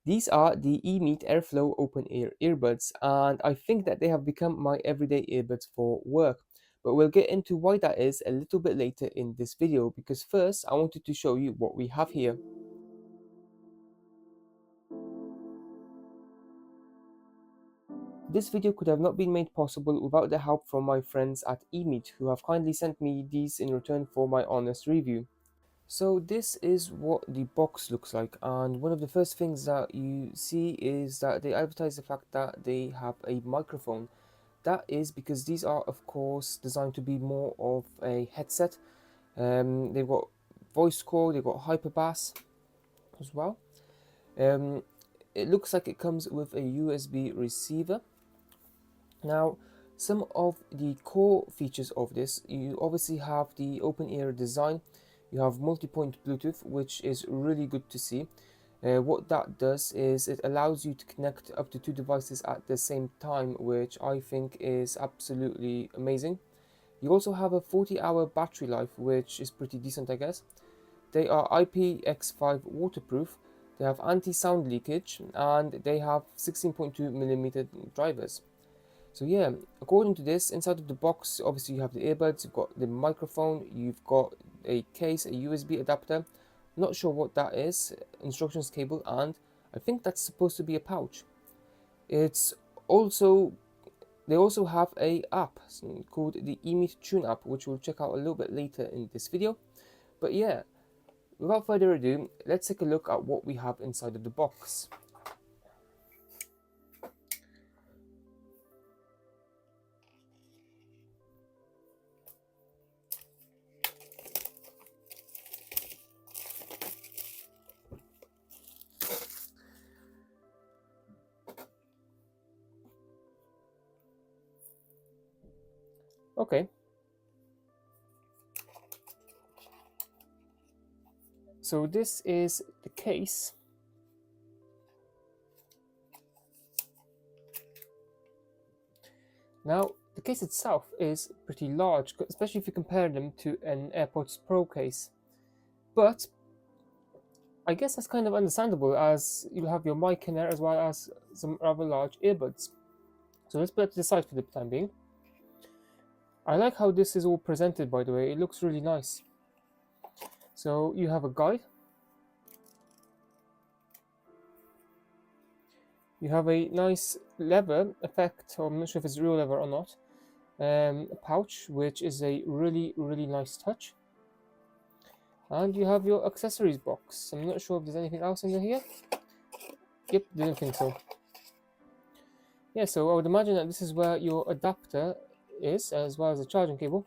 These are the EMEET AirFlow open ear earbuds, and I think that they have become my everyday earbuds for work. But we'll get into why that is a little bit later in this video, because first I wanted to show you what we have here. This video could have not been made possible without the help from my friends at EMEET, who have kindly sent me these in return for my honest review. So this is what the box looks like, and one of the first things that you see is that they advertise the fact that they have a microphone. That is because these are of course designed to be more of a headset. They've got voice core, they've got hyper bass as well. Um, it looks like it comes with a USB receiver. Now, some of the core features of this, you obviously have the open ear design. You have multi-point Bluetooth, which is really good to see. What that does is it allows you to connect up to two devices at the same time, which I think is absolutely amazing. You also have a 40-hour battery life, which is pretty decent, I guess. They are IPX5 waterproof, they have anti-sound leakage, and they have 16.2mm drivers. So yeah, according to this, inside of the box, obviously you have the earbuds, you've got the microphone, you've got a case, a USB adapter, not sure what that is, instructions cable, and I think that's supposed to be a pouch. It's also, they also have a app called the EMEET Tune app, which we'll check out a little bit later in this video. But yeah, without further ado, let's take a look at what we have inside of the box. Okay. So this is the case. Now, the case itself is pretty large, especially if you compare them to an AirPods Pro case. But I guess that's kind of understandable, as you have your mic in there as well as some rather large earbuds. So let's put it to the side for the time being. I like how this is all presented, by the way. It looks really nice. So you have a guide. You have a nice leather effect, or I'm not sure if it's real leather or not. Pouch, which is a really nice touch. And you have your accessories box. I'm not sure if there's anything else in here. Yep, didn't think so. Yeah, so I would imagine that this is where your adapter is, as well as the charging cable.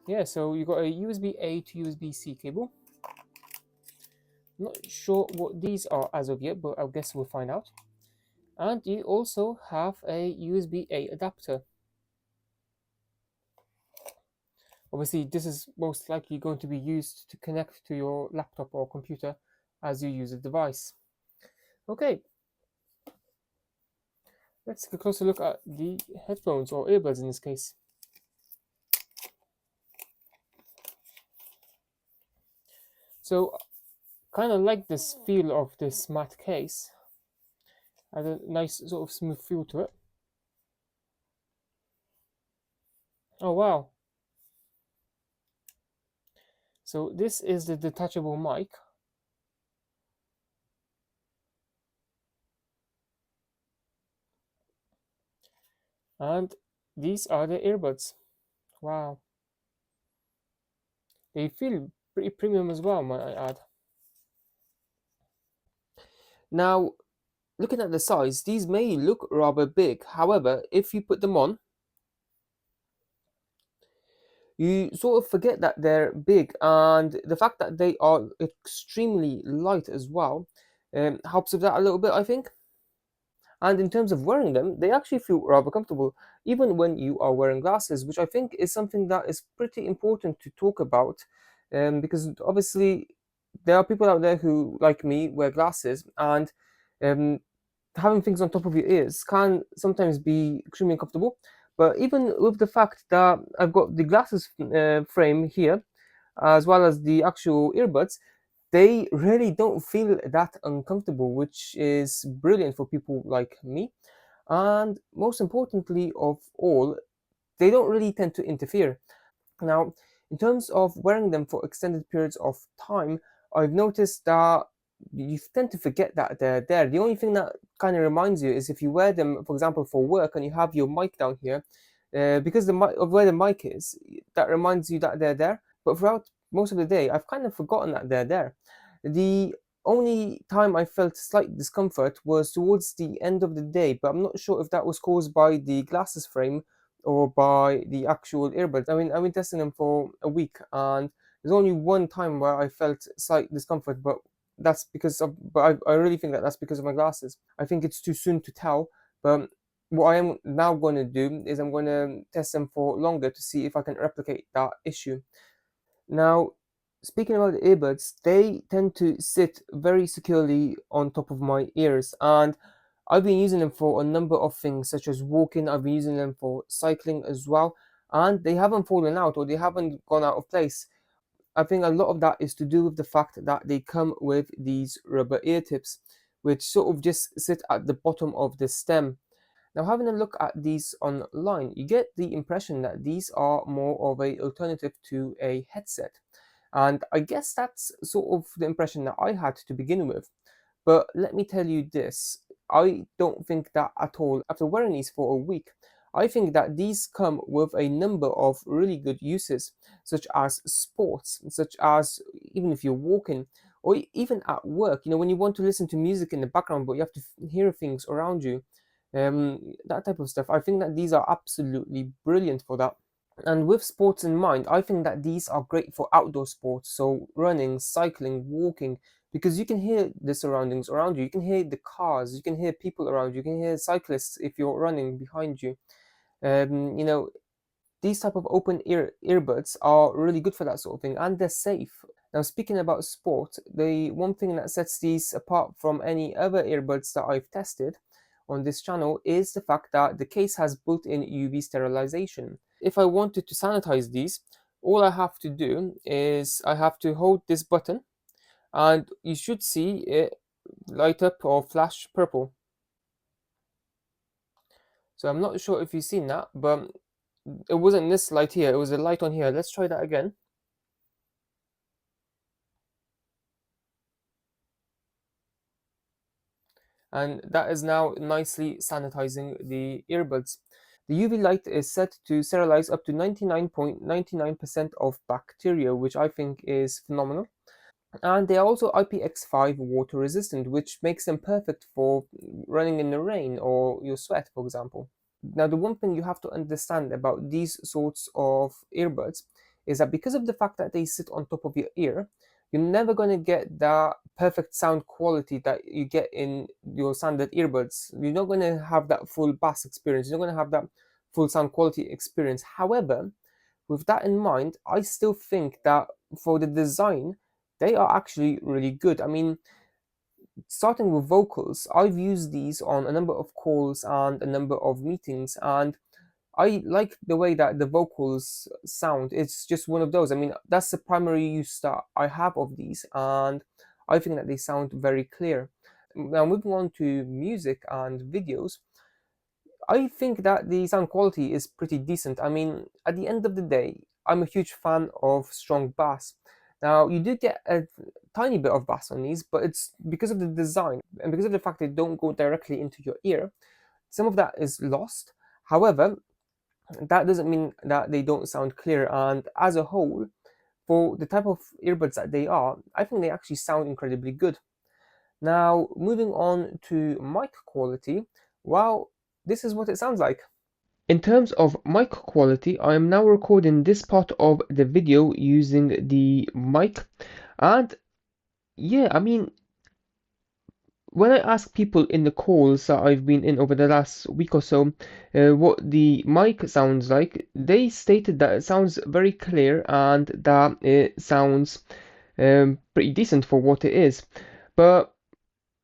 Yeah, so you got a USB-A to USB-C cable. Not sure what these are as of yet, but I guess we'll find out. And you also have a USB-A adapter. Obviously, this is most likely going to be used to connect to your laptop or computer as you use the device. Okay, let's take a closer look at the headphones, or earbuds in this case. So, kind of like this feel of this matte case. Has a nice sort of smooth feel to it. Oh wow. So this is the detachable mic. And these are the earbuds. Wow. They feel pretty premium as well, might I add. Now, looking at the size, these may look rather big. However, if you put them on, you sort of forget that they're big, and the fact that they are extremely light as well helps with that a little bit, I think. And in terms of wearing them, they actually feel rather comfortable, even when you are wearing glasses, which I think is something that is pretty important to talk about, because obviously there are people out there who, like me, wear glasses, and um, having things on top of your ears can sometimes be extremely uncomfortable. But even with the fact that I've got the glasses frame here, as well as the actual earbuds, they really don't feel that uncomfortable, which is brilliant for people like me. And most importantly of all, they don't really tend to interfere. Now, in terms of wearing them for extended periods of time, I've noticed that you tend to forget that they're there. The only thing that kind of reminds you is if you wear them, for example, for work and you have your mic down here, because the mic of where the mic is, that reminds you that they're there. But throughout most of the day, I've kind of forgotten that they're there. The only time I felt slight discomfort was towards the end of the day, but I'm not sure if that was caused by the glasses frame or by the actual earbuds. I mean, I've been testing them for a week, and there's only one time where I felt slight discomfort, but that's because of. But I really think that that's because of my glasses. I think it's too soon to tell, but what I am now going to do is I'm going to test them for longer to see if I can replicate that issue. Now, speaking about the earbuds, they tend to sit very securely on top of my ears, and I've been using them for a number of things, such as walking. I've been using them for cycling as well, and they haven't fallen out or they haven't gone out of place. I think a lot of that is to do with the fact that they come with these rubber ear tips, which sort of just sit at the bottom of the stem. Now, having a look at these online, you get the impression that these are more of a alternative to a headset. And I guess that's sort of the impression that I had to begin with. But let me tell you this, I don't think that at all. After wearing these for a week, I think that these come with a number of really good uses, such as sports, such as even if you're walking, or even at work, when you want to listen to music in the background, but you have to hear things around you, that type of stuff. I think that these are absolutely brilliant for that. And with sports in mind, I think that these are great for outdoor sports, so running, cycling, walking, because you can hear the surroundings around you. You can hear the cars, you can hear people around you, you can hear cyclists if you're running behind you. Um, you know, these type of open earbuds are really good for that sort of thing, and they're safe. Now, speaking about sport, the one thing that sets these apart from any other earbuds that I've tested on this channel is the fact that the case has built-in UV sterilization. If I wanted to sanitize these, all I have to do is I have to hold this button, and you should see it light up or flash purple. So I'm not sure if you've seen that, but it wasn't this light here, it was a light on here. Let's try that again. And that is now nicely sanitizing the earbuds. The UV light is set to sterilize up to 99.99% of bacteria, which I think is phenomenal. And they are also IPX5 water resistant, which makes them perfect for running in the rain or your sweat, for example. Now, the one thing you have to understand about these sorts of earbuds is that because of the fact that they sit on top of your ear, you're never going to get that perfect sound quality that you get in your standard earbuds. You're not going to have that full bass experience. You're not going to have that full sound quality experience. However, with that in mind, I still think that for the design, they are actually really good. I mean, starting with vocals, I've used these on a number of calls and a number of meetings, and I like the way that the vocals sound. It's just one of those. I mean, that's the primary use that I have of these, and I think that they sound very clear. Now, moving on to music and videos, I think that the sound quality is pretty decent. I mean, at the end of the day, I'm a huge fan of strong bass. Now, you do get a tiny bit of bass on these, but it's because of the design and because of the fact they don't go directly into your ear, some of that is lost. However, that doesn't mean that they don't sound clear. And as a whole, for the type of earbuds that they are, I think they actually sound incredibly good. Now, moving on to mic quality, well, this is what it sounds like. In terms of mic quality, I am now recording this part of the video using the mic. And yeah, I mean, when I ask people in the calls that I've been in over the last week or so, what the mic sounds like, they stated that it sounds very clear and that it sounds pretty decent for what it is. But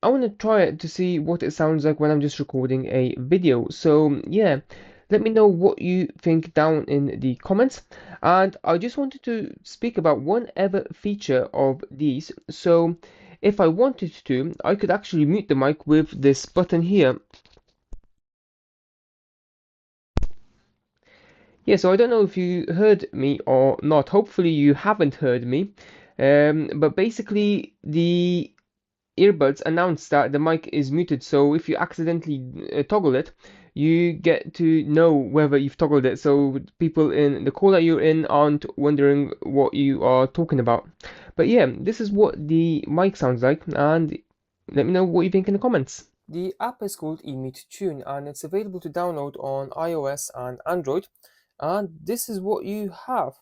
I want to try it to see what it sounds like when I'm just recording a video. So yeah, Let me know what you think down in the comments. And I just wanted to speak about one other feature of these. So if I wanted to, I could actually mute the mic with this button here. Yeah, so I don't know if you heard me or not. Hopefully you haven't heard me. But basically the earbuds announce that the mic is muted. So if you accidentally toggle it, you get to know whether you've toggled it. So people in the call that you're in aren't wondering what you are talking about. But yeah, this is what the mic sounds like, and let me know what you think in the comments. The app is called EMEET Tune, and it's available to download on iOS and Android. And this is what you have.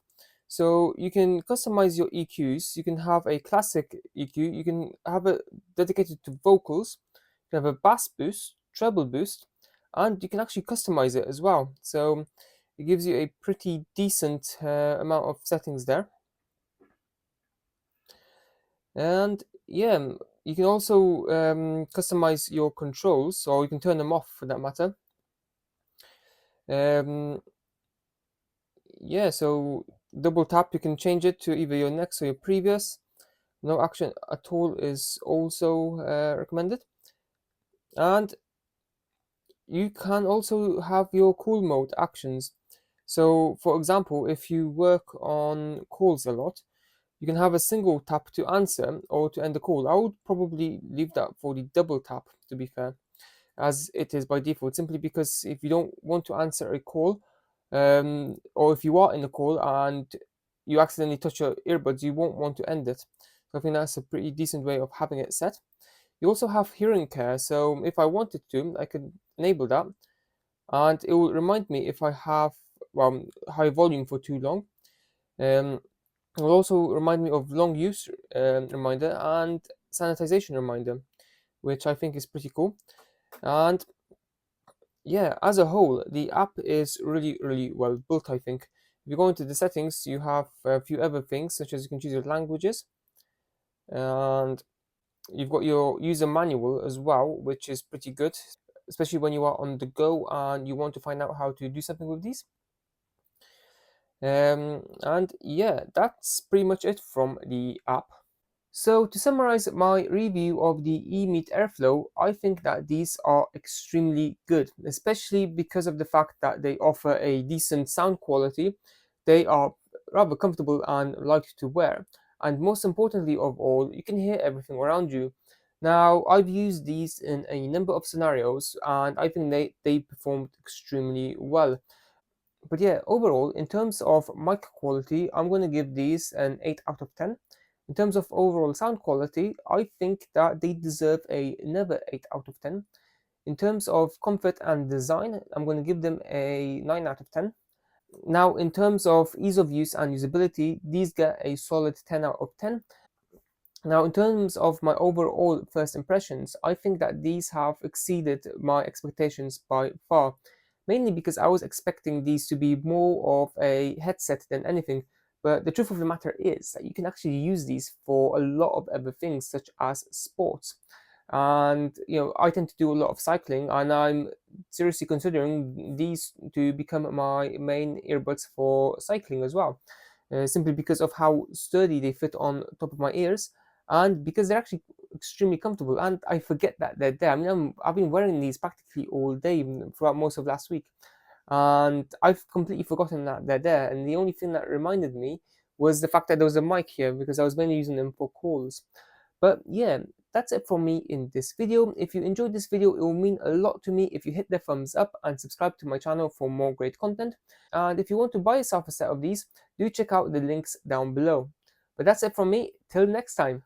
So you can customize your EQs. You can have a classic EQ. You can have it dedicated to vocals. You can have a bass boost, treble boost, and you can actually customize it as well. So it gives you a pretty decent amount of settings there. And yeah, you can also customize your controls, or you can turn them off for that matter. Um, yeah, so double tap, you can change it to either your next or your previous. No action at all is also recommended. And you can also have your cool mode actions. So, for example, if you work on calls a lot, you can have a single tap to answer or to end the call. I would probably leave that for the double tap, to be fair, as it is by default, simply because if you don't want to answer a call, or if you are in a call and you accidentally touch your earbuds, you won't want to end it. So I think that's a pretty decent way of having it set. You also have hearing care, so if I wanted to, I could enable that, and it will remind me if I have high volume for too long. Um, it will also remind me of long use reminder and sanitization reminder, which I think is pretty cool. And yeah, as a whole, the app is really, really well built, I think. If you go into the settings, you have a few other things, such as you can choose your languages, and you've got your user manual as well, which is pretty good, especially when you are on the go and you want to find out how to do something with these. And yeah, that's pretty much it from the app. So to summarize my review of the EMEET AirFlow, I think that these are extremely good, especially because of the fact that they offer a decent sound quality. They are rather comfortable and light to wear. And most importantly of all, you can hear everything around you. Now, I've used these in a number of scenarios and I think they performed extremely well. But yeah, overall, in terms of mic quality, I'm going to give these an 8 out of 10. In terms of overall sound quality, I think that they deserve another 8 out of 10. In terms of comfort and design, I'm going to give them a 9 out of 10. Now, in terms of ease of use and usability, these get a solid 10 out of 10. Now, in terms of my overall first impressions, I think that these have exceeded my expectations by far, mainly because I was expecting these to be more of a headset than anything. But the truth of the matter is that you can actually use these for a lot of other things, such as sports. And I tend to do a lot of cycling, and I'm seriously considering these to become my main earbuds for cycling as well, simply because of how sturdy they fit on top of my ears and because they're actually extremely comfortable. And I forget that they're there. I mean, I've been wearing these practically all day throughout most of last week, and I've completely forgotten that they're there. And the only thing that reminded me was the fact that there was a mic here because I was mainly using them for calls. But yeah, that's it from me in this video. If you enjoyed this video, it will mean a lot to me if you hit the thumbs up and subscribe to my channel for more great content. And if you want to buy yourself a set of these, do check out the links down below. But that's it from me. Till next time.